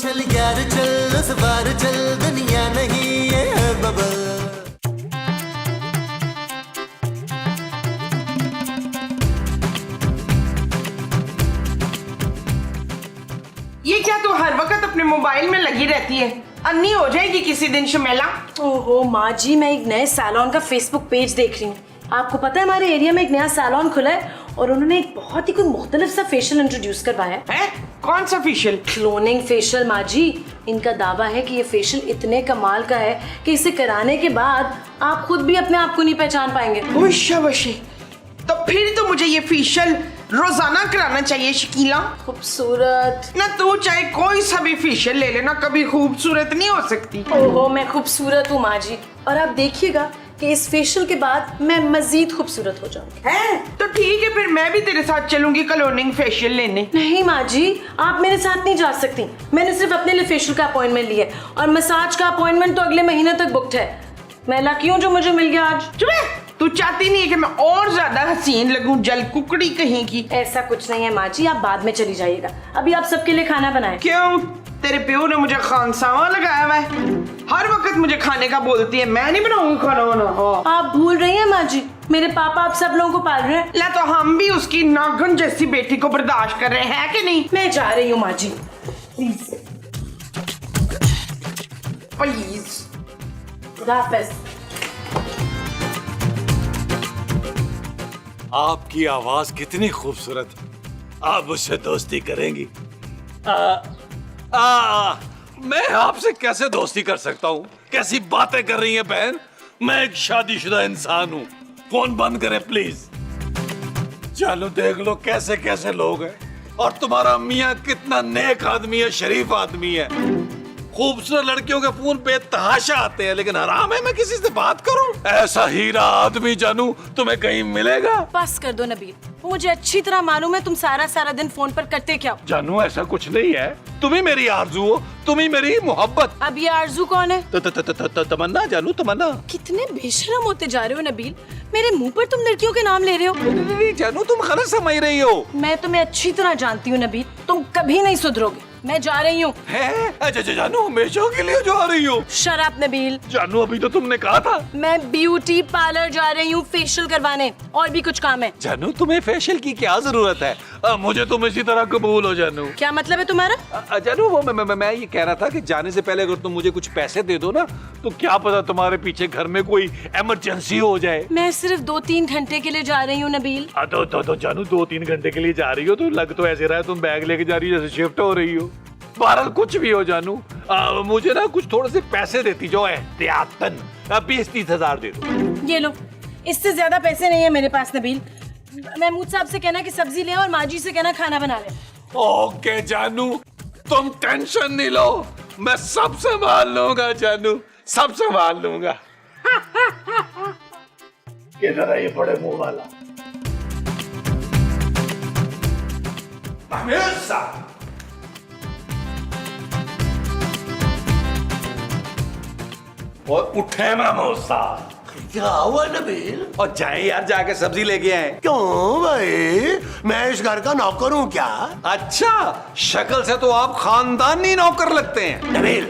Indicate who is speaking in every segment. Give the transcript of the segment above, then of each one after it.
Speaker 1: चल यार चल, उस बार चल, दुनिया नहीं ये है बबल।
Speaker 2: ये क्या तू हर वक्त अपने मोबाइल में लगी रहती है? अन्नी हो जाएगी किसी दिन शमेला।
Speaker 3: ओहो माँ जी, मैं एक नए सैलून का फेसबुक पेज देख रही हूँ। आपको पता है हमारे एरिया में एक नया सैलून खुला है और उन्होंने एक बहुत ही कोई मुख्तलिफ सा फेशियल इंट्रोड्यूस करवाया
Speaker 2: है। कौन सा फेशियल?
Speaker 3: क्लोनिंग फेशियल माँ जी। इनका दावा है कि ये फेशियल इतने कमाल का है कि इसे कराने के बाद आप खुद भी अपने आप को नहीं पहचान पाएंगे।
Speaker 2: तो फिर तो मुझे ये फेशियल रोजाना कराना चाहिए शकीला।
Speaker 3: खूबसूरत
Speaker 2: ना तू चाहे कोई सा भी फेशियल ले लेना, कभी खूबसूरत नहीं हो सकती।
Speaker 3: ओहो मैं खूबसूरत हूँ माँ जी, और आप देखिएगा कि इस फेशियल के बाद मैं मजीद खूबसूरत हो जाऊंगी।
Speaker 2: है तो ठीक है, फिर मैं भी तेरे साथ चलूंगी क्लोनिंग फेशियल लेने।
Speaker 3: नहीं माँ जी, आप मेरे साथ नहीं जा सकती। मैंने सिर्फ अपने लिए फेशियल का अपॉइंटमेंट लिया है और मसाज का अपॉइंटमेंट तो अगले महीने तक बुक्ड है। मैं लकी हूँ जो मुझे मिल गया आज।
Speaker 2: तू चाहती नहीं है कि मैं और ज्यादा हसीन लगूं, जल कुकड़ी कहीं की?
Speaker 3: ऐसा कुछ नहीं है माँ जी, आप बाद में चली जाइएगा। अभी आप सबके लिए खाना बनाएं।
Speaker 2: क्यों? तेरे प्यो ने मुझे खानसामा लगाया हुआ है, हर वक्त मुझे खाने का बोलती है। मैं नहीं बनाऊंगी खाना वाना।
Speaker 3: आप भूल रही हैं माँ जी, मेरे पापा आप सब लोगों को पाल रहे हैं।
Speaker 2: ला तो हम भी उसकी नागन जैसी बेटी को बर्दाश्त कर रहे हैं कि नहीं?
Speaker 3: मैं जा रही हूँ माँ जी।
Speaker 2: प्लीज।
Speaker 3: खुदा हाफिज।
Speaker 4: आपकी आवाज कितनी खूबसूरत। आप मुझसे दोस्ती करेंगी? मैं आपसे कैसे दोस्ती कर सकता हूँ? कैसी बातें कर रही हैं बहन? मैं एक शादीशुदा इंसान हूँ। फोन बंद करें प्लीज। चलो देख लो कैसे कैसे लोग हैं, और तुम्हारा मियाँ कितना नेक आदमी है, शरीफ आदमी है। खूबसूरत लड़कियों के फोन पे तहाशा आते हैं, लेकिन हराम है मैं किसी से बात करूं? ऐसा हीरा आदमी जानू तुम्हें कहीं मिलेगा?
Speaker 3: बस कर दो नबील, मुझे अच्छी तरह मालूम है तुम सारा सारा दिन फोन पर करते क्या हो।
Speaker 4: जानू ऐसा कुछ नहीं है, तुम ही मेरी आरज़ू हो, तुम ही मेरी मोहब्बत।
Speaker 3: अब ये आरज़ू कौन है?
Speaker 4: तमन्ना। जानू तमन्ना।
Speaker 3: कितने बेशरम होते जा रहे हो नबील, मेरे मुंह पर तुम लड़कियों के नाम ले रहे हो।
Speaker 4: नहीं जानू, तुम गलत समझ रही हो।
Speaker 3: मैं तुम्हें अच्छी तरह जानती हूँ नबील, तुम कभी नहीं सुधरोगे। मैं जा रही हूँ।
Speaker 4: अच्छा जानू, हमेशा के लिए जा रही हो?
Speaker 3: शराब नबील।
Speaker 4: जानू अभी तो तुमने कहा था।
Speaker 3: मैं ब्यूटी पार्लर जा रही हूँ फेशियल करवाने, और भी कुछ काम है।
Speaker 4: जानू तुम्हें फेशियल की क्या जरूरत है? मुझे तुम इसी तरह कबूल हो जानू।
Speaker 3: क्या मतलब है तुम्हारा?
Speaker 4: जानू वो मैं ये कह रहा था कि जाने से पहले अगर तुम मुझे कुछ पैसे दे दो ना, तो क्या पता तुम्हारे पीछे घर में कोई इमरजेंसी हो जाए।
Speaker 3: मैं सिर्फ 2-3 घंटे के लिए जा रही हूँ नबील।
Speaker 4: तो जानू 2-3 घंटे के लिए जा रही हो तो लग तो ऐसे रहा है तुम बैग लेके जा रही हो जैसे शिफ्ट हो रही हो। बहरहाल कुछ भी हो जानू, मुझे ना कुछ थोड़े से पैसे देती जो एहतियातन 20-30 हजार दे दो।
Speaker 3: ये लो, इससे ज्यादा पैसे नहीं है मेरे पास नबील। महमूद साहब से कहना कि सब्जी ले और माँ जी से कहना खाना बना ले।
Speaker 4: ओके जानू, तुम टेंशन नहीं लो, मैं सब संभाल लूंगा जानू, सब संभाल लूंगा। किधर है ये बड़े मुंह वाला? और उठे महमूद साहब।
Speaker 1: क्या हुआ नबील?
Speaker 4: और जाए यार, जाके सब्जी लेके आए।
Speaker 1: क्यों भाई, मैं इस घर का नौकर हूँ क्या?
Speaker 4: अच्छा, शक्ल से तो आप खानदानी नौकर लगते हैं।
Speaker 1: नबील,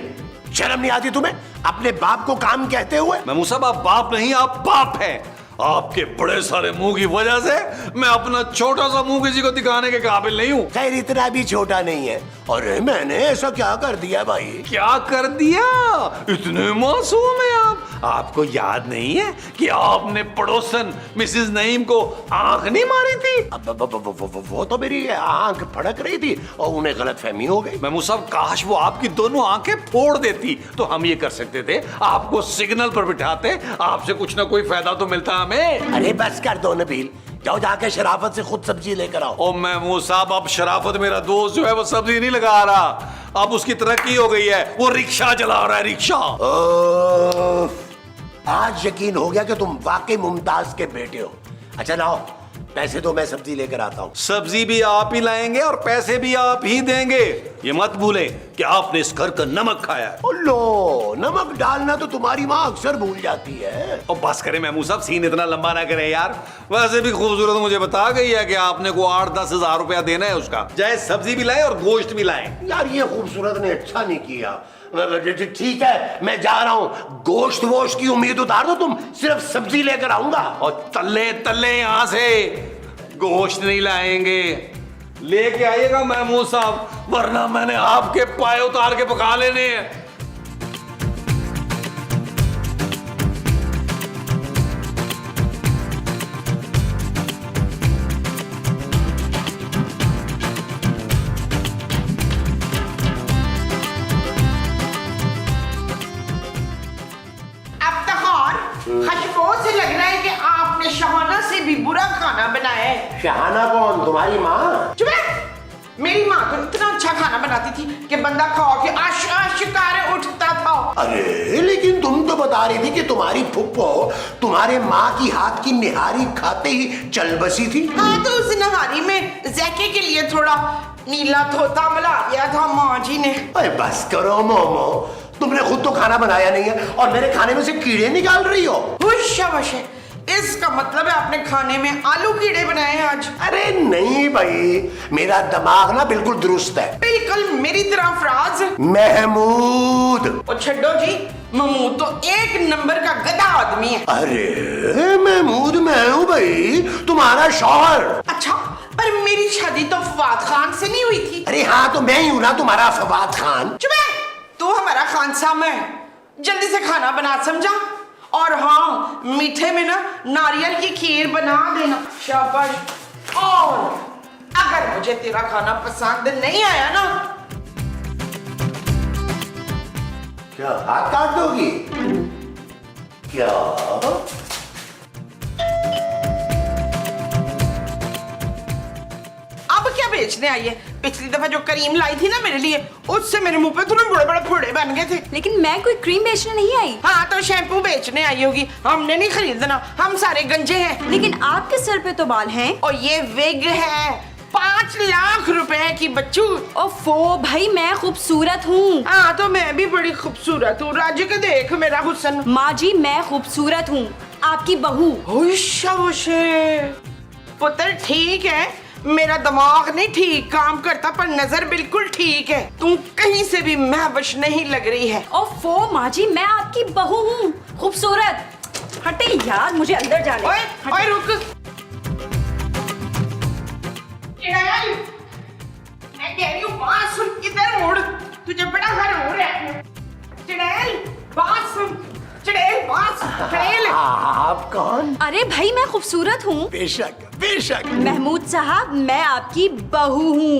Speaker 1: शर्म नहीं आती तुम्हें अपने बाप को काम कहते हुए?
Speaker 4: महमूद साहब आप बाप नहीं, आप बाप हैं। आपके बड़े सारे मुंह की वजह से मैं अपना छोटा सा मुंह किसी को दिखाने के काबिल नहीं हूँ।
Speaker 1: खैर इतना भी छोटा नहीं है। और मैंने ऐसा क्या कर दिया भाई?
Speaker 4: क्या कर दिया? इतने मासूम हैं आप। आपको याद नहीं है कि आपने पड़ोसन मिसेस नईम को आंख नहीं मारी थी?
Speaker 1: वो तो मेरी आंख फड़क रही थी और उन्हें गलतफहमी हो गई।
Speaker 4: महमूद साहब काश वो आपकी दोनों आंखें फोड़ देती तो हम ये कर सकते थे, आपको सिग्नल पर बिठाते, आपसे कुछ ना कोई फायदा तो मिलता हमें।
Speaker 1: अरे बस कर दो नबील, जाओ जाके शराफत से खुद सब्जी लेकर आओ।
Speaker 4: ओ महमूद साहब, अब शराफत मेरा दोस्त जो है वो सब्जी नहीं लगा रहा, अब उसकी तरक्की हो गई है, वो रिक्शा चला रहा है, रिक्शा।
Speaker 1: आज यकीन हो गया कि तुम वाकई मुमताज के बेटे हो। अच्छा लाओ, पैसे तो मैं सब्जी लेकर आता हूँ।
Speaker 4: सब्जी भी आप ही लाएंगे और पैसे भी आप ही देंगे। ये मत भूलें कि आपने इस घर का नमक खाया है।
Speaker 1: ओ लो, नमक डालना तो तुम्हारी माँ अक्सर भूल जाती है।
Speaker 4: और बस करें महमूद साहब, सीन इतना लंबा ना करें यार। वैसे भी खूबसूरत मुझे बता गई है कि आपने को 8-10 हजार रुपया देना है उसका। चाहे सब्जी भी लाए और गोश्त भी लाए।
Speaker 1: यार ये खूबसूरत ने अच्छा नहीं किया। ठीक है, मैं जा रहा हूँ। गोश्त वोश्त की उम्मीद उतार दो तुम, सिर्फ सब्जी लेकर आऊंगा।
Speaker 4: और तल्ले तल्ले यहां से गोश्त नहीं लाएंगे, लेके आइएगा महमूद साहब, वरना मैंने आपके पाए उतार के पका लेने हैं।
Speaker 2: खुशबू से लग रहा है कि आपने शहाना से भी बुरा खाना बनाया है।
Speaker 1: शहाना कौन, तुम्हारी माँ?
Speaker 2: चुप है। मेरी माँ तो इतना अच्छा खाना बनाती थी कि बंदा खा के आशिकारे उठता था।
Speaker 1: अरे लेकिन तुम तो बता रही थी कि तुम्हारी फुप्पो तुम्हारे माँ की हाथ की निहारी खाते ही चल बसी थी।
Speaker 2: हाँ, तो उस निहारी में जैके के लिए थोड़ा नीला धोता मिला दिया था माँ जी ने।
Speaker 1: अरे बस करो मोमो, तुमने खुद तो खाना बनाया नहीं है और मेरे खाने में से कीड़े निकाल रही हो।
Speaker 2: शाबाश, इसका मतलब है आपने खाने में आलू कीड़े बनाए हैं आज।
Speaker 1: अरे नहीं भाई, मेरा दिमाग ना बिल्कुल दुरुस्त है।
Speaker 2: बिल्कुल मेरी तरह फराज।
Speaker 1: महमूद।
Speaker 2: और छड्डो जी, महमूद तो एक नंबर का गधा आदमी है।
Speaker 1: अरे महमूद मैं हूँ भाई, तुम्हारा शौहर।
Speaker 2: अच्छा, पर मेरी शादी तो फवाद खान से नहीं हुई थी।
Speaker 1: अरे हाँ, तो मैं ही हूँ ना तुम्हारा फवाद खान।
Speaker 2: चुप है, तू हमारा खान साहब है। जल्दी से खाना बना, समझा? और हाँ, मीठे में ना नारियल की खीर बना देना। शाबाश। और अगर मुझे तेरा खाना पसंद नहीं आया ना,
Speaker 1: क्या हाथ काट दोगी क्या?
Speaker 2: अब क्या बेचने आई है? पिछली दफा जो करीम लाई थी ना मेरे लिए, उससे मेरे मुंह पे थोड़े बड़े बड़े फोड़े बन गए थे।
Speaker 5: लेकिन मैं कोई क्रीम बेचने नहीं आई।
Speaker 2: हाँ, तो शैम्पू बेचने आई होगी। हमने नहीं खरीदना, हम सारे गंजे हैं।
Speaker 5: लेकिन आपके सर पे तो बाल हैं।
Speaker 2: और ये विग है 5 लाख रुपए की बच्चू।
Speaker 5: ओफो भाई, मैं खूबसूरत हूँ।
Speaker 2: हाँ, तो मैं भी बड़ी खूबसूरत हूँ। राजू के देख मेरा हुस्न।
Speaker 5: माँ जी, मैं खूबसूरत हूँ, आपकी बहू।
Speaker 2: पुत्र ठीक है, मेरा दिमाग नहीं ठीक काम करता, पर नजर बिल्कुल ठीक है। तू कहीं से भी महवश नहीं लग रही है।
Speaker 5: ओफो माँ जी, मैं आपकी बहू हूँ, खूबसूरत। हटे यार, मुझे अंदर जाने।
Speaker 2: ओए रुक। मैं कह रही हूँ बात सुन, इधर मुड़, तुझे बड़ा घर हो रहा है। चुड़ैल बात सुन, चुड़ैल बात सुन, चुड़ैल।
Speaker 1: आप कौन?
Speaker 5: अरे भाई, मैं खूबसूरत हूँ।
Speaker 1: बेशक बेशक।
Speaker 5: महमूद साहब, मैं आपकी बहू हूँ।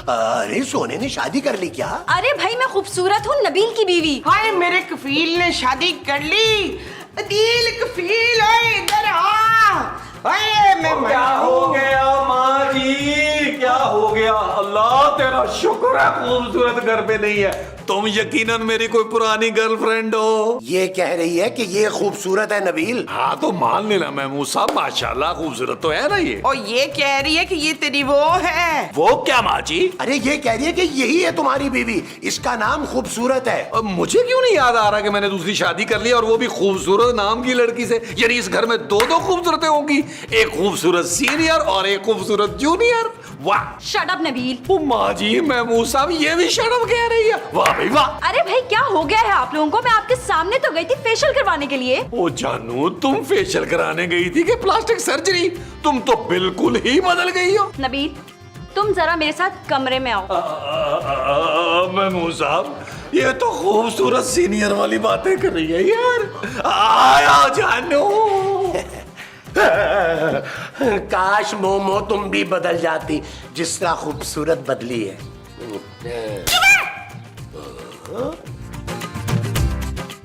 Speaker 1: अरे सोने ने शादी कर ली क्या?
Speaker 5: अरे भाई, मैं खूबसूरत हूँ, नबील की बीवी।
Speaker 2: हाय, मेरे कफील ने शादी कर ली। दिल कफील, ओए इधर आ। ओए मैं
Speaker 4: क्या हो गया माँ जी, क्या हो गया? अल्लाह तेरा शुक्र है खूबसूरत घर पे नहीं है। तुम यकीनन मेरी कोई पुरानी गर्लफ्रेंड हो।
Speaker 1: ये कह रही है कि ये खूबसूरत है नबील।
Speaker 4: हाँ तो मान लेना महमूद साहब, माशाल्लाह खूबसूरत तो है ना ये।
Speaker 2: और ये कह रही है कि ये तेरी वो है।
Speaker 4: वो क्या माँ जी?
Speaker 1: अरे ये कह रही है कि यही है तुम्हारी बीवी, इसका नाम खूबसूरत है।
Speaker 4: अब मुझे क्यों नहीं याद आ रहा कि मैंने दूसरी शादी कर ली और वो भी खूबसूरत नाम की लड़की से। यानी इस घर में दो खूबसूरतें होंगी, एक खूबसूरत सीनियर और एक खूबसूरत जूनियर। वाह।
Speaker 5: Shut up Nabeel.
Speaker 4: ओ माँ जी, महमूद साहब ये भी शट अप कह रही है। वाह भाई वाह।
Speaker 5: अरे भाई, क्या हो गया है आप लोगों को? मैं आपके सामने तो गई थी फेशियल करवाने के लिए।
Speaker 4: ओ जानू, तुम फेशियल कराने गई थी कि प्लास्टिक सर्जरी? तुम तो बिल्कुल ही बदल गई हो।
Speaker 5: नबील, तुम जरा मेरे साथ कमरे में आओ।
Speaker 4: महमूद साहब, ये तो खूबसूरत सीनियर वाली बातें कर रही है यार। आया जानू।
Speaker 1: काश मोमो तुम भी बदल जाती जिस तरह खूबसूरत बदली है।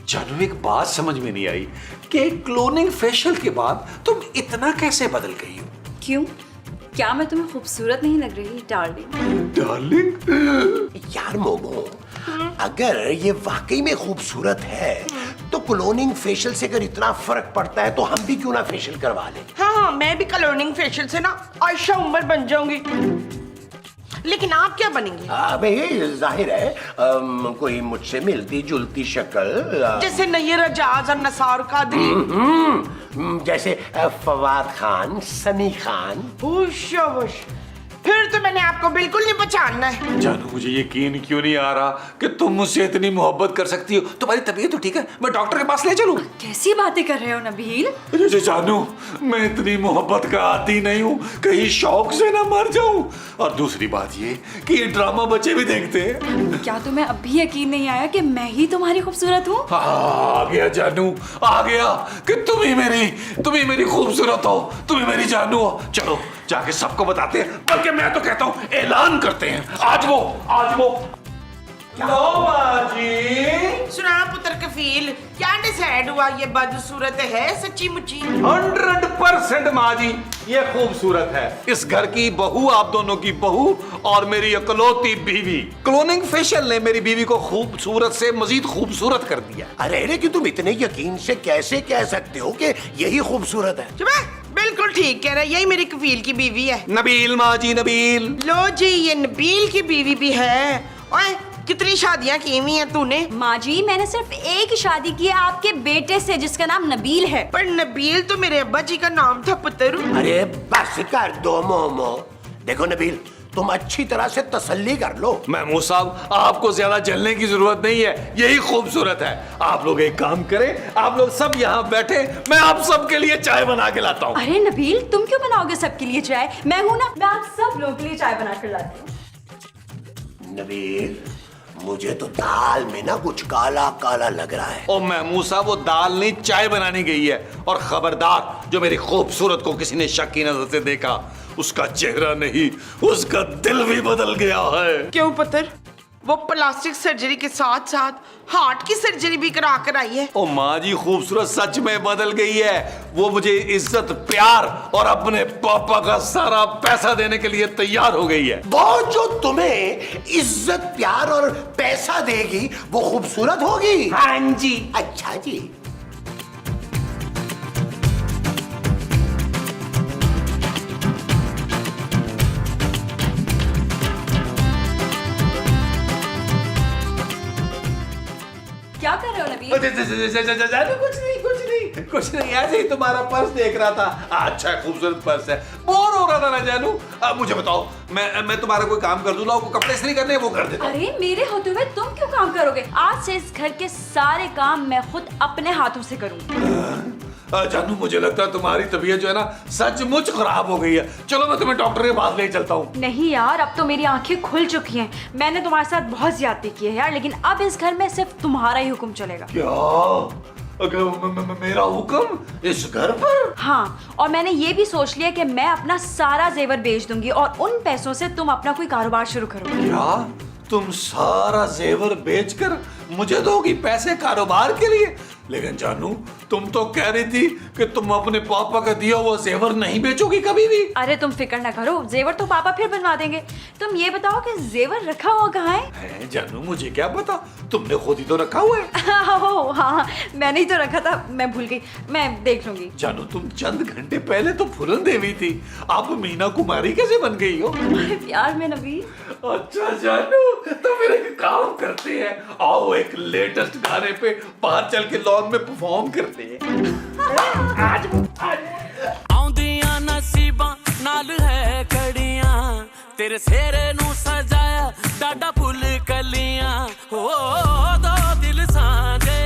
Speaker 4: जानू, एक बात समझ में नहीं आई कि क्लोनिंग फेशियल के बाद तुम इतना कैसे बदल गई हो?
Speaker 5: क्यों? क्या मैं तुम्हें खूबसूरत नहीं लग रही डार्लिंग?
Speaker 4: डार्लिंग?
Speaker 1: यार मोमो, अगर ये वाकई में खूबसूरत है तो क्लोनिंग फेशियल से अगर इतना फर्क पड़ता है तो हम भी क्यों ना फेशियल करवा लें।
Speaker 2: हाँ, हाँ मैं भी कलर्निंग फेशियल से ना आयशा उमर बन जाऊंगी। लेकिन आप क्या बनेंगे?
Speaker 1: अबे ये जाहिर है कोई मुझसे मिलती जुलती शक्ल,
Speaker 2: जैसे नैयर एजाज और नसार कादरी।
Speaker 1: जैसे फवाद खान, सनी खान।
Speaker 2: शाबाश, फिर तो मैंने आपको बिल्कुल नहीं पहचानना है।
Speaker 4: जानू मुझे यकीन क्यों नहीं आ रहा कि तुम मुझसे इतनी मोहब्बत कर सकती हो। तुम्हारी तबीयत तो ठीक है, मैं डॉक्टर के पास ले चलूं?
Speaker 5: कैसी बातें कर रहे हो नबील?
Speaker 4: अरे जानू, मैं इतनी मोहब्बत का आदी नहीं हूँ, कहीं शौक से ना मर जाऊं। और दूसरी बात ये कि ये ड्रामा बच्चे भी देखते हैं।
Speaker 5: क्या तुम्हें अब भी यकीन नहीं आया कि मैं ही तुम्हारी खूबसूरत हूँ?
Speaker 4: आ गया जानू, आ गया कि तुम ही मेरी खूबसूरत हो, तुम ही मेरी जानू हो। चलो जाके सबको बताते हैं, बल्कि मैं तो कहता हूँ ऐलान करते हैं। आज वो लो बाजी।
Speaker 2: सुना पुत्र कफील, क्या डिसाइड हुआ? ये बदसूरत है सच्ची मुच्ची?
Speaker 4: 100% माँ जी, ये खूबसूरत है। इस घर की बहू, आप दोनों की बहू और मेरी इकलौती बीवी। क्लोनिंग फेशियल ने मेरी बीवी को खूबसूरत से मजीद खूबसूरत कर दिया।
Speaker 1: अरे कि तुम इतने यकीन से कैसे कह सकते हो कि यही खूबसूरत है?
Speaker 2: चुप है, बिल्कुल ठीक कह रहा है, यही मेरी कफील की बीवी है।
Speaker 4: नबील माँ जी, नबील।
Speaker 2: लो जी, ये नबील की बीवी भी है। ओए, कितनी शादियां की हुई हैं तूने?
Speaker 5: माँ जी, मैंने सिर्फ एक ही शादी की है आपके बेटे से, जिसका नाम नबील है।
Speaker 2: पर नबील तो मेरे अब्बा जी का नाम था पुत्र।
Speaker 1: अरे बस कर दो मोमो। देखो नबील, तुम अच्छी तरह से तसल्ली कर लो।
Speaker 4: महमूद साहब, आपको ज्यादा जलने की जरूरत नहीं है, यही खूबसूरत है। आप लोग एक काम करें, आप लोग सब यहाँ बैठे, मैं आप सबके लिए चाय बना के लाता हूँ।
Speaker 5: अरे नबील, तुम क्यों बनाओगे सबके लिए चाय? मैं हूं ना, मैं आप सब लोगों के लिए चाय बना कर लाती हूँ।
Speaker 1: नबील, मुझे तो दाल में ना कुछ काला काला लग रहा है।
Speaker 4: ओ महमूद साहब, वो दाल नहीं चाय बनाने गई है। और खबरदार, जो मेरी खूबसूरत को किसी ने शक की नजर से देखा, उसका चेहरा नहीं, उसका दिल भी बदल गया है।
Speaker 2: क्यों पुत्र? वो प्लास्टिक सर्जरी के साथ साथ हार्ट की सर्जरी भी करा कर आई है।
Speaker 4: ओ माँ जी, खूबसूरत सच में बदल गई है। वो मुझे इज्जत, प्यार और अपने पापा का सारा पैसा देने के लिए तैयार हो गई है।
Speaker 1: वो जो तुम्हें इज्जत, प्यार और पैसा देगी, वो खूबसूरत होगी।
Speaker 2: हाँ जी।
Speaker 1: अच्छा जी।
Speaker 5: क्या कर रहे हो नबील?
Speaker 4: कुछ नहीं, ऐसे ही तुम्हारा पर्स देख रहा था। अच्छा खूबसूरत पर्स है, बोर हो रहा था ना जानू। अब मुझे बताओ, मैं तुम्हारा कोई काम कर दूं? लाओ, कपड़े इस्त्री करने वो कर देता हूं।
Speaker 5: अरे मेरे होते हुए तुम क्यों काम करोगे? आज से इस घर के सारे काम मैं खुद अपने हाथों से करूंगी।
Speaker 4: जानू, मुझे लगता है तुम्हारी तबीयत जो है ना, सचमुच खराब हो गई है। चलो मैं तुम्हें डॉक्टर के पास ले चलता हूँ।
Speaker 5: नहीं यार, अब तो मेरी आंखें खुल चुकी हैं। मैंने तुम्हारे साथ बहुत ज्यादती की है यार, लेकिन अब इस घर में सिर्फ तुम्हारा ही हुक्म चलेगा।
Speaker 4: क्या? अगर मेरा हुक्म इस घर पर?
Speaker 5: हाँ, और मैंने ये भी सोच लिया कि मैं अपना सारा जेवर बेच दूंगी और उन पैसों से तुम अपना कोई कारोबार शुरू करोगे।
Speaker 4: क्या तुम सारा जेवर बेचकर मुझे दोगी पैसे कारोबार के लिए? लेकिन जानू, तुम तो कह रही थी कि तुम अपने पापा का दिया हुआ जेवर नहीं बेचोगी कभी भी।
Speaker 5: अरे तुम फिक्र ना करो, जेवर तो पापा फिर बनवा देंगे। तुम ये बताओ कि जेवर रखा हुआ कहाँ है?
Speaker 4: जानू, मुझे क्या पता, तुमने खुद ही तो रखा हुआ है।
Speaker 5: हाँ, मैंने ही तो रखा था, मैं भूल गई, मैं देख लूंगी।
Speaker 4: जानू, तुम चंद घंटे पहले तो फुलन देवी थी, आप मीना कुमारी कैसे बन गई हो?
Speaker 5: प्यार में नबील।
Speaker 4: अच्छा जानू, तो फिर एक काम करते हैं, आओ एक लेटेस्ट गाने पे बाहर चल के लॉन में परफॉर्म करते हैं।
Speaker 6: आउंदियां नसीबां नाल है कड़ियां, तेरे सेरे नू सजाया डाडा फुल कलियां। हो दो दिल सांझे,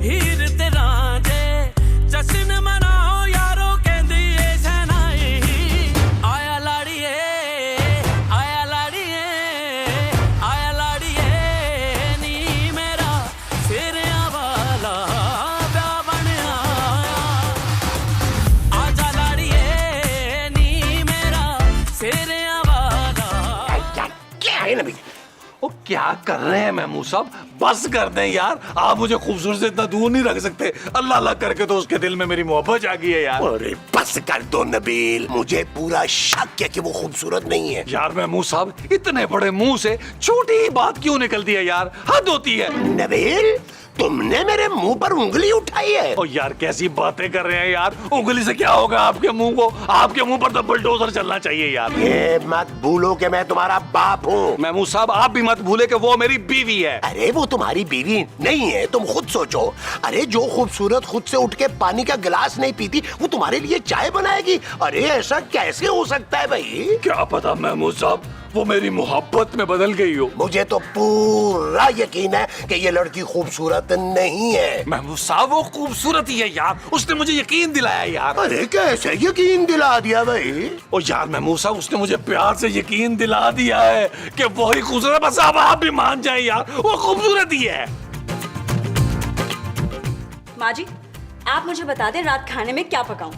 Speaker 6: हीर ते रांझे, जश्न मनाओ यारो कहंदी ए शहनाई। आया लाड़िए, आया लाड़िए, आया लाड़िए नी मेरा सेरिया वाला ब्याह बनया। आजा लाड़िए नी मेरा सेरिया वाला।
Speaker 1: क्या है नबील?
Speaker 4: ओ क्या कर रहे हैं महमूद साहब? बस कर दें यार, आप मुझे खूबसूरत से इतना दूर नहीं रख सकते। अल्लाह अल्लाह करके तो उसके दिल में मेरी मोहब्बत जागी है यार।
Speaker 1: अरे बस कर दो नबील, मुझे पूरा शक है कि वो खूबसूरत नहीं है।
Speaker 4: यार महमूद साहब, इतने बड़े मुंह से छोटी ही बात क्यों निकलती है यार? हद होती है।
Speaker 1: नबील, तुमने मेरे मुंह पर उंगली उठाई है?
Speaker 4: ओ यार कैसी बातें कर रहे हैं यार, उंगली से क्या होगा आपके मुंह को? आपके मुंह पर तो बुलडोजर चलना चाहिए यार।
Speaker 1: ये मत भूलो कि मैं तुम्हारा बाप हूँ।
Speaker 4: महमूद साहब आप भी मत भूले कि वो मेरी बीवी है।
Speaker 1: अरे वो तुम्हारी बीवी नहीं है, तुम खुद सोचो। अरे जो खूबसूरत खुद से उठ के पानी का गिलास नहीं पीती वो तुम्हारे लिए चाय बनाएगी? अरे ऐसा कैसे हो सकता है भाई?
Speaker 4: क्या पता महमूद साहब वो मेरी मोहब्बत में बदल गई हो।
Speaker 1: मुझे तो पूरा यकीन है कि ये लड़की खूबसूरत नहीं है।
Speaker 4: महमूद साहब वो खूबसूरत ही है यार, उसने मुझे यकीन दिलाया यार।
Speaker 1: अरे कैसे यकीन दिला दिया भाई?
Speaker 4: ओ यार महमूद साहब उसने मुझे प्यार से यकीन दिला दिया है कि वो ही खूबसूरत। बस अब आप भी मान जाए यार, वो खूबसूरत ही है।
Speaker 5: माँ जी आप मुझे बता दें रात खाने में क्या पकाऊं?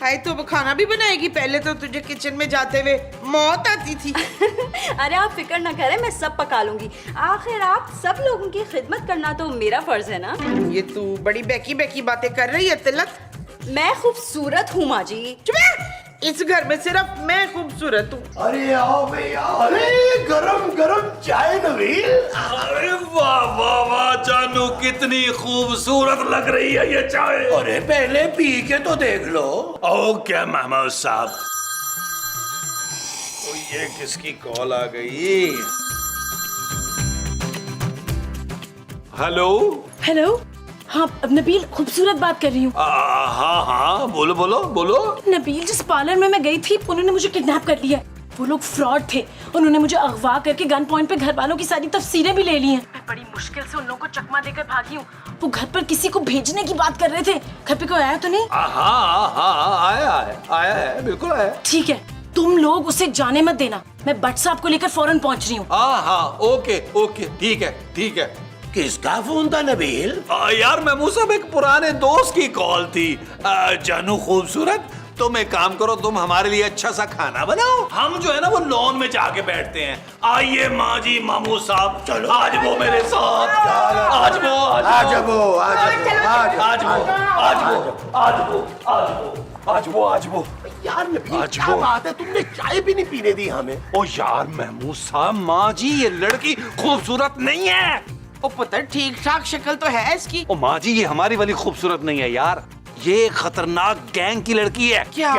Speaker 2: हाय तो वो खाना भी बनाएगी? पहले तो तुझे किचन में जाते हुए मौत आती थी।
Speaker 5: अरे आप फिक्र ना करें, मैं सब पका लूंगी। आखिर आप सब लोगों की खिदमत करना तो मेरा फर्ज है ना।
Speaker 2: ये तू बड़ी बेकी बेकी बातें कर रही है तिलक।
Speaker 5: मैं खूबसूरत हूँ माँ जी।
Speaker 2: चुप है। इस घर में सिर्फ मैं खूबसूरत हूँ।
Speaker 1: अरे आओ भैया, अरे गरम गरम चाय नबील।
Speaker 4: अरे वाह वाह वाह जानू कितनी खूबसूरत लग रही है ये चाय।
Speaker 1: अरे पहले पी के तो देख लो।
Speaker 4: ओके महमूद साहब। तो ये किसकी कॉल आ गई? हेलो।
Speaker 3: हेलो, हाँ नबील खूबसूरत बात कर रही हूँ।
Speaker 4: हाँ हाँ बोलो बोलो बोलो।
Speaker 3: नबील जिस पार्लर में मैं गई थी उन्होंने मुझे किडनैप कर लिया। वो लोग फ्रॉड थे, उन्होंने मुझे अगवा करके गन पॉइंट पे घर वालों की सारी तफसीरें भी ले ली हैं। मैं बड़ी मुश्किल से उन लोगों को चकमा देकर भागी हूँ। वो घर पर किसी को भेजने की बात कर रहे थे। घर पे कोई आया तो नहीं?
Speaker 4: हाँ आया है बिल्कुल आया।
Speaker 3: ठीक है, तुम लोग उसे जाने मत देना। मैं भट्ट साहब को लेकर फौरन पहुँच रही हूँ।
Speaker 4: हाँ ओके ओके ठीक है।
Speaker 1: किसका फोन था नबील?
Speaker 4: यार महमूद साहब एक पुराने दोस्त की कॉल थी। जानू खूबसूरत तुम एक काम करो, तुम हमारे लिए अच्छा सा खाना बनाओ, हम जो है ना वो लॉन में जाके बैठते हैं। आइए माँ जी महमूद साहब, चलो आज वो मेरे साथ। आज वो
Speaker 1: यार नबील क्या बात है, तुमने चाय भी नहीं पीने दी हमें।
Speaker 4: ओ यार महमूद साहब माँ जी ये लड़की खूबसूरत नहीं है।
Speaker 2: ओ पुत्र ठीक ठाक शक्ल तो है इसकी।
Speaker 4: ओ माँ जी ये हमारी वाली खूबसूरत नहीं है यार, ये खतरनाक गैंग की लड़की है।
Speaker 2: क्या?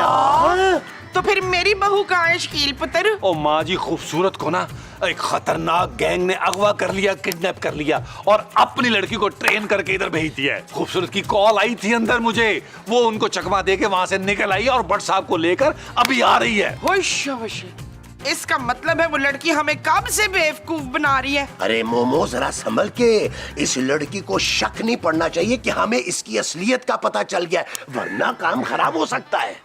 Speaker 2: तो फिर मेरी बहू कहाँ है शकील पुत्र?
Speaker 4: ओ माँ जी खूबसूरत को ना एक खतरनाक गैंग ने अगवा कर लिया, किडनैप कर लिया और अपनी लड़की को ट्रेन करके इधर भेज दिया है। खूबसूरत की कॉल आई थी अंदर मुझे, वो उनको चकमा देके वहां से निकल आई और भट्ट साहब को लेकर अभी आ रही है।
Speaker 2: होश इसका मतलब है वो लड़की हमें कब से बेवकूफ बना रही है।
Speaker 1: अरे मोमो जरा संभल के, इस लड़की को शक नहीं पड़ना चाहिए कि हमें इसकी असलियत का पता चल गया, वरना काम खराब हो सकता है।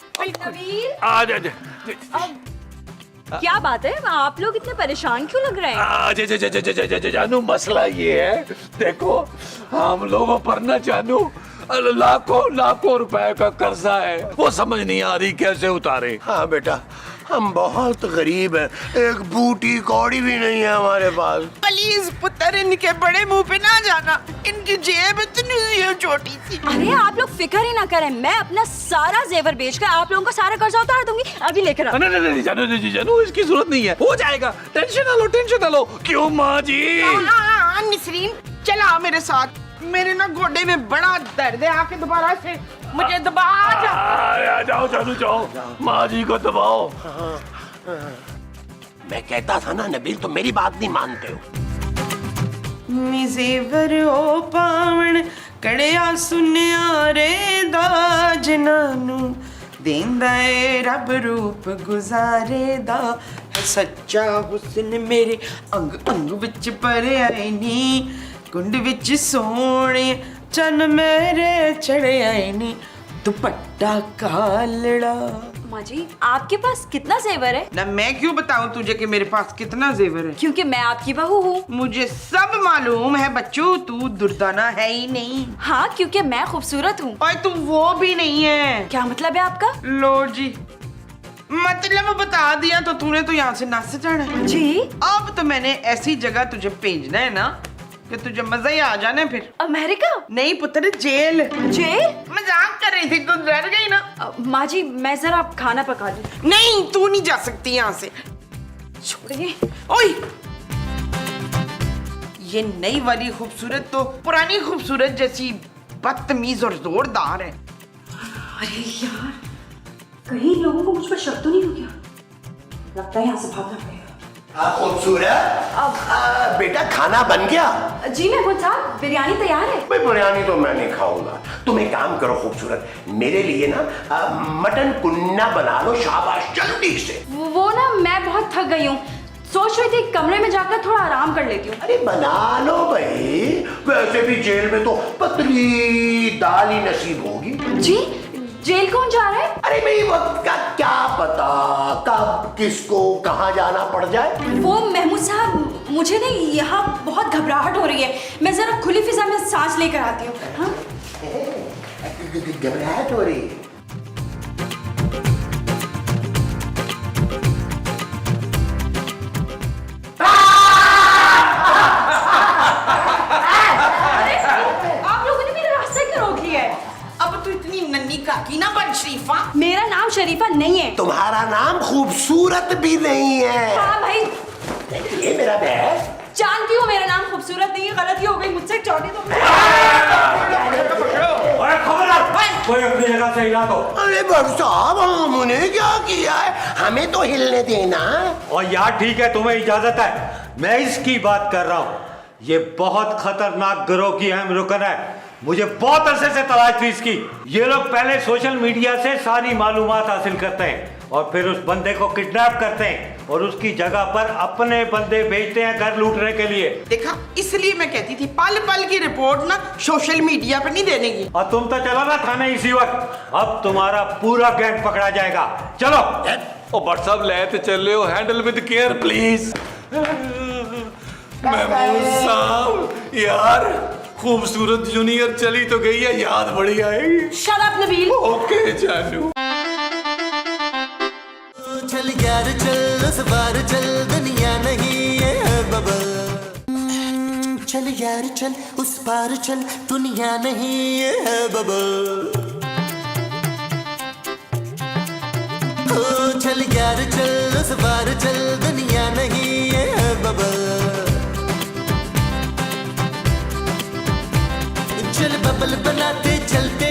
Speaker 5: क्या बात है, आप लोग इतने परेशान क्यों लग रहे हैं?
Speaker 4: जानू मसला ये है, देखो हम लोगों पर ना जानू लाखों रुपए का कर्जा है, वो समझ नहीं आ रही कैसे उतारे।
Speaker 1: हाँ बेटा हम बहुत गरीब हैं, एक बूटी कौड़ी भी नहीं है हमारे पास।
Speaker 2: प्लीज पुत्र इनके बड़े मुंह पे ना जाना, इनकी जेब इतनी छोटी सी।
Speaker 5: अरे आप लोग फिक्र ही ना करें, मैं अपना सारा जेवर बेचकर आप लोगों को सारा कर्जा उतार दूंगी। अभी लेकर आओ।
Speaker 4: नहीं जानू इसकी जरूरत नहीं है, हो जाएगा, टेंशन ना लो। क्यों माँ जी?
Speaker 2: निसरीन चला मेरे साथ, मेरे ना गोडे में बड़ा दर्द है, आके दोबारा से मुझे दबा।
Speaker 4: जाओ जानू जाओ, माँ जी को दबाओ।
Speaker 1: मैं कहता था ना नबील, तुम मेरी बात नहीं मानते हो।
Speaker 2: जेवर ओ पावण कड़िया सुनिया रे दा जनानू देंदा ए रब रूप गुजारे दा है सच्चा हुस्न मेरे अंग अंग विच भरिया नी कुंड विच सोने चन मेरे चढ़े आए नी दुपट्टा कालड़ा।
Speaker 5: माँ जी आपके पास कितना जेवर है?
Speaker 2: ना मैं क्यों बताऊं तुझे कि मेरे पास कितना जेवर है?
Speaker 5: क्योंकि मैं आपकी बहू हूँ।
Speaker 2: मुझे सब मालूम है बच्चों, तू दुर्दाना है ही नहीं।
Speaker 5: हाँ क्योंकि मैं खूबसूरत हूँ।
Speaker 2: और तू वो भी नहीं है।
Speaker 5: क्या मतलब है आपका?
Speaker 2: लो जी मतलब बता दिया तो तूने तो यहाँ से नाच जाना है
Speaker 5: जी।
Speaker 2: अब तो मैंने ऐसी जगह तुझे भेजना है ना कि तुझे मजा ही आ जाना है। फिर
Speaker 5: अमेरिका?
Speaker 2: नहीं पुत्र जेल।
Speaker 5: जेल?
Speaker 2: मजाक कर रही थी, तू डर गई ना।
Speaker 5: माँ जी मैं जरा खाना पका लूं।
Speaker 2: नहीं तू नहीं जा सकती यहाँ से,
Speaker 5: छोड़िए।
Speaker 2: ओए ये नई वाली खूबसूरत तो पुरानी खूबसूरत जैसी बदतमीज और जोरदार है।
Speaker 5: अरे यार, कहीं लोगों को मुझ पर शक तो नहीं हो गया? लगता है यहाँ से भागना पड़ेगा।
Speaker 1: खूबसूरत बेटा खाना बन गया?
Speaker 5: जी महमूद साहब, बिरयानी तैयार है।
Speaker 1: भाई बिरयानी तो मैं नहीं खाऊंगा। तुम एक काम करो खूबसूरत, मेरे लिए ना मटन कुन्ना बना लो, शाबाश, जल्दी से।
Speaker 5: वो ना मैं बहुत थक गई हूँ, सोच रही थी कमरे में जाकर थोड़ा आराम कर लेती हूँ।
Speaker 1: अरे बना लो भाई, वैसे भी जेल में तो पतली दाल ही नसीब होगी।
Speaker 5: जी, जेल कौन जा रहा है?
Speaker 1: अरे भाई वक्त का क्या पता, कब किसको कहाँ जाना पड़ जाए।
Speaker 5: वो महमूद साहब, मुझे ना यहाँ बहुत घबराहट हो रही है, मैं जरा खुली फिजा में सांस लेकर आती हूँ। हाँ?
Speaker 1: घबराहट हो रही है?
Speaker 5: आप लोगों ने मेरा रास्ता क्यों रोक लिया है?
Speaker 2: अब तो इतनी नन्ही काकी ना बन शरीफा।
Speaker 5: मेरा नाम शरीफा नहीं है।
Speaker 1: तुम्हारा नाम खूबसूरत भी नहीं है।
Speaker 5: हाँ भाई,
Speaker 1: ये मेरा बैग।
Speaker 5: जानती हूँ मेरा नाम खूबसूरत नहीं है, गलती हो गई मुझसे, चौड़ी तो
Speaker 7: कोई अपनी जगह से हिला दो।
Speaker 1: अरे भाई साहब, हमने क्या किया है, हमें तो हिलने देना।
Speaker 7: और यार ठीक है, तुम्हें इजाजत है, मैं इसकी बात कर रहा हूँ। ये बहुत खतरनाक गिरोह की अहम रुकन है, मुझे बहुत अरसे से तलाश थी इसकी। ये लोग पहले सोशल मीडिया से सारी मालूमात हासिल करते हैं और फिर उस बंदे को किडनैप करते हैं और उसकी जगह पर अपने बंदे भेजते हैं घर लूटने के लिए।
Speaker 2: देखा, इसलिए मैं कहती थी पल पल की रिपोर्ट ना सोशल मीडिया पे नहीं देने की।
Speaker 7: और तुम तो चलो ना थाने इसी वक्त, अब तुम्हारा पूरा गैंग पकड़ा जाएगा। चलो।
Speaker 4: ओ बट साहब लेते चले हो, handle with care please. Mahmood sahab यार, खूबसूरत जूनियर चली तो गई है, याद बड़ी आएगी।
Speaker 3: Shut up Nabeel.
Speaker 4: ओके जानू।
Speaker 8: चल यार चल, उस बार चल, दुनिया नहीं है बबल। चल यार चल, उस पार चल, दुनिया नहीं है बबल। ओ चल यार चल, उस पार चल, दुनिया नहीं है बबल। चल बबल बनाते चलते